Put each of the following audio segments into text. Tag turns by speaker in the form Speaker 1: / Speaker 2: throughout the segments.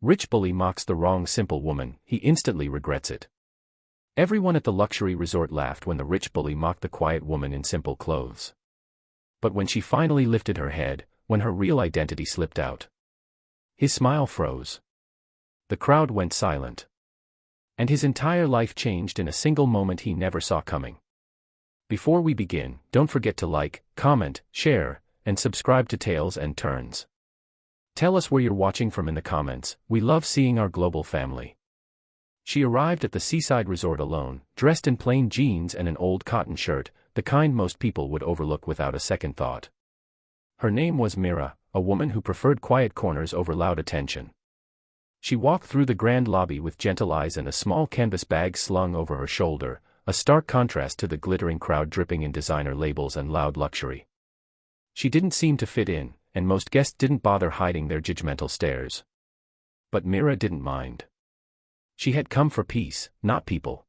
Speaker 1: Rich bully mocks the wrong simple woman, he instantly regrets it. Everyone at the luxury resort laughed when the rich bully mocked the quiet woman in simple clothes. But when she finally lifted her head, when her real identity slipped out, his smile froze. The crowd went silent. And his entire life changed in a single moment he never saw coming. Before we begin, don't forget to like, comment, share, and subscribe to Tales and Turns. Tell us where you're watching from in the comments, we love seeing our global family. She arrived at the seaside resort alone, dressed in plain jeans and an old cotton shirt, the kind most people would overlook without a second thought. Her name was Mira, a woman who preferred quiet corners over loud attention. She walked through the grand lobby with gentle eyes and a small canvas bag slung over her shoulder, a stark contrast to the glittering crowd dripping in designer labels and loud luxury. She didn't seem to fit in, and most guests didn't bother hiding their judgmental stares. But Mira didn't mind. She had come for peace, not people.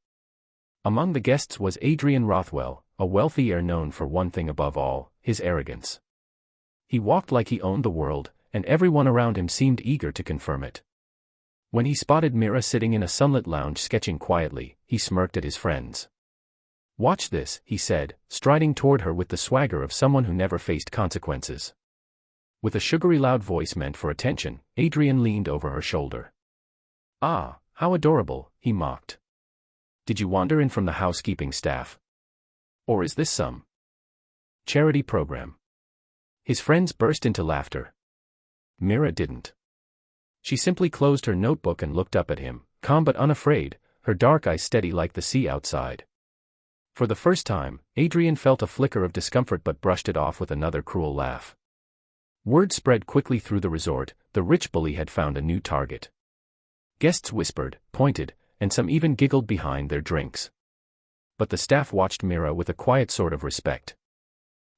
Speaker 1: Among the guests was Adrian Rothwell, a wealthy heir known for one thing above all, his arrogance. He walked like he owned the world, and everyone around him seemed eager to confirm it. When he spotted Mira sitting in a sunlit lounge sketching quietly, he smirked at his friends. "Watch this," he said, striding toward her with the swagger of someone who never faced consequences. With a sugary loud voice meant for attention, Adrian leaned over her shoulder. "Ah, how adorable," he mocked. "Did you wander in from the housekeeping staff? Or is this some charity program?" His friends burst into laughter. Mira didn't. She simply closed her notebook and looked up at him, calm but unafraid, her dark eyes steady like the sea outside. For the first time, Adrian felt a flicker of discomfort but brushed it off with another cruel laugh. Word spread quickly through the resort, the rich bully had found a new target. Guests whispered, pointed, and some even giggled behind their drinks. But the staff watched Mira with a quiet sort of respect.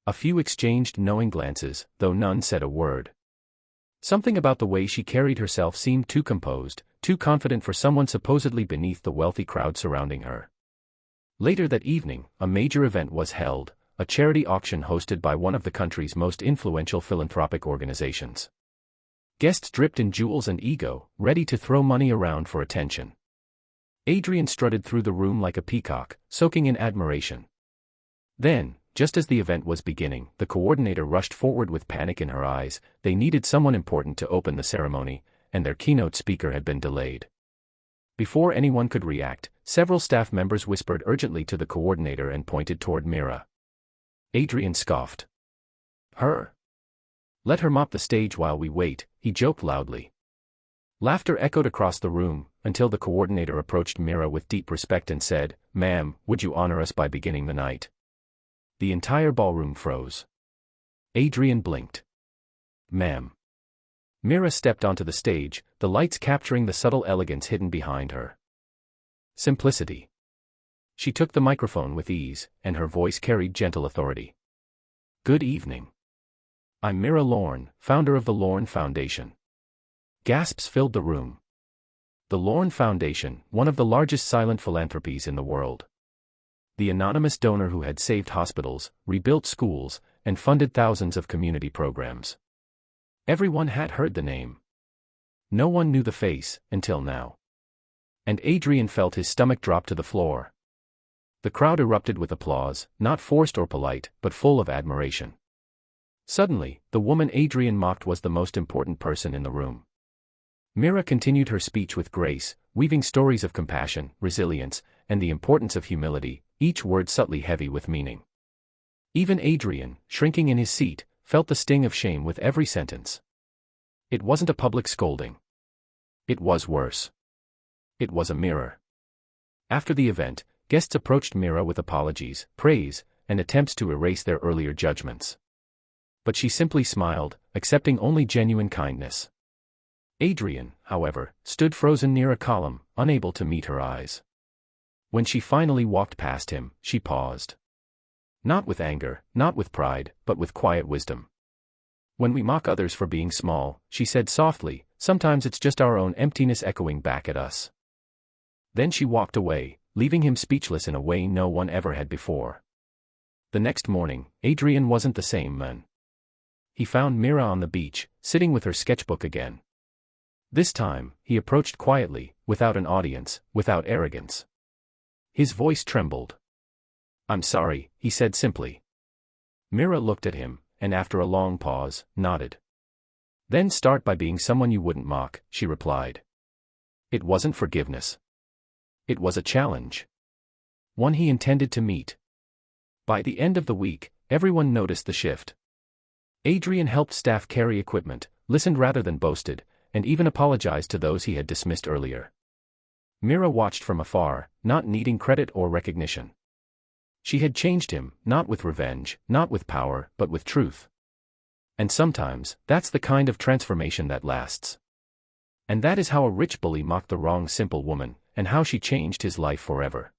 Speaker 1: A few exchanged knowing glances, though none said a word. Something about the way she carried herself seemed too composed, too confident for someone supposedly beneath the wealthy crowd surrounding her. Later that evening, a major event was held, a charity auction hosted by one of the country's most influential philanthropic organizations. Guests dripped in jewels and ego, ready to throw money around for attention. Adrian strutted through the room like a peacock, soaking in admiration. Then, just as the event was beginning, the coordinator rushed forward with panic in her eyes. They needed someone important to open the ceremony, and their keynote speaker had been delayed. Before anyone could react, several staff members whispered urgently to the coordinator and pointed toward Mira. Adrian scoffed. "Her? Let her mop the stage while we wait," he joked loudly. Laughter echoed across the room, until the coordinator approached Mira with deep respect and said, "Ma'am, would you honor us by beginning the night?" The entire ballroom froze. Adrian blinked. "Ma'am." Mira stepped onto the stage, the lights capturing the subtle elegance hidden behind her. Simplicity. She took the microphone with ease, and her voice carried gentle authority. "Good evening. I'm Mira Lorne, founder of the Lorne Foundation." Gasps filled the room. The Lorne Foundation, one of the largest silent philanthropies in the world. The anonymous donor who had saved hospitals, rebuilt schools, and funded thousands of community programs. Everyone had heard the name. No one knew the face, until now. And Adrian felt his stomach drop to the floor. The crowd erupted with applause, not forced or polite, but full of admiration. Suddenly, the woman Adrian mocked was the most important person in the room. Mira continued her speech with grace, weaving stories of compassion, resilience, and the importance of humility, each word subtly heavy with meaning. Even Adrian, shrinking in his seat, felt the sting of shame with every sentence. It wasn't a public scolding. It was worse. It was a mirror. After the event, guests approached Mira with apologies, praise, and attempts to erase their earlier judgments. But she simply smiled, accepting only genuine kindness. Adrian, however, stood frozen near a column, unable to meet her eyes. When she finally walked past him, she paused. Not with anger, not with pride, but with quiet wisdom. "When we mock others for being small," she said softly, "sometimes it's just our own emptiness echoing back at us." Then she walked away, leaving him speechless in a way no one ever had before. The next morning, Adrian wasn't the same man. He found Mira on the beach, sitting with her sketchbook again. This time, he approached quietly, without an audience, without arrogance. His voice trembled. "I'm sorry," he said simply. Mira looked at him, and after a long pause, nodded. "Then start by being someone you wouldn't mock," she replied. It wasn't forgiveness. It was a challenge. One he intended to meet. By the end of the week, everyone noticed the shift. Adrian helped staff carry equipment, listened rather than boasted, and even apologized to those he had dismissed earlier. Mira watched from afar, not needing credit or recognition. She had changed him, not with revenge, not with power, but with truth. And sometimes, that's the kind of transformation that lasts. And that is how a rich bully mocked the wrong simple woman, and how she changed his life forever.